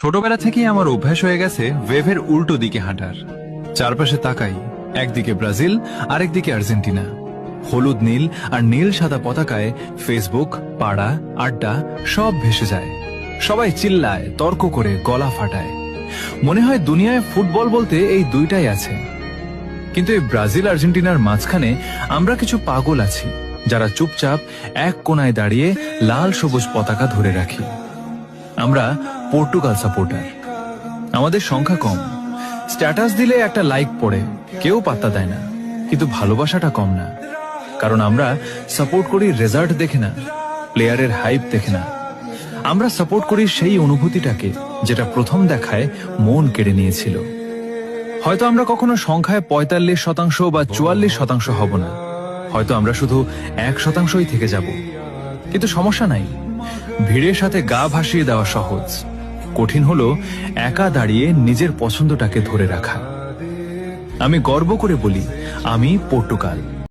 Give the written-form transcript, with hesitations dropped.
ছোটবেলা থেকেই আমার অভ্যাস হয়ে গেছে ওয়েভের উল্টো দিকে হাঁটার। চারপাশে তাকাই, একদিকে ব্রাজিল আরেকদিকে আর্জেন্টিনা। হলুদ নীল আর নীল সাদা পতাকায় ফেসবুক, পাড়া, আড্ডা সব ভেসে যায়। সবাই চিল্লায়, তর্ক করে, গলা ফাটায়। মনে হয় দুনিয়ায় ফুটবল বলতে এই দুইটাই আছে। কিন্তু এই ব্রাজিল আর্জেন্টিনার মাঝখানে আমরা কিছু পাগল আছি, যারা চুপচাপ এক কোনায় দাঁড়িয়ে লাল সবুজ পতাকা ধরে রাখি। আমরা পর্তুগাল সাপোর্টার। আমাদের সংখ্যা কম, স্ট্যাটাস দিলে একটা লাইক পড়ে, কেউ পাত্তা দেয় না, কিন্তু ভালোবাসাটা কম না। কারণ আমরা সাপোর্ট করি রেজাল্ট দেখে না, প্লেয়ারের হাইপ দেখে না। আমরা সাপোর্ট করি সেই অনুভূতিটাকে যেটা প্রথম দেখায় মন কেড়ে নিয়েছিল। হয়তো আমরা কখনো সংখ্যায় ৪৫% বা ৪৪% হব না, হয়তো আমরা শুধু ১%ই থেকে যাব। কিন্তু সমস্যা নাই, ভিড়ের সাথে গা ভাসিয়ে দেওয়া সহজ, কঠিন হলো একা দাঁড়িয়ে নিজের পছন্দটাকে ধরে রাখা। আমি গর্ব করে বলি, আমি পর্তুগাল।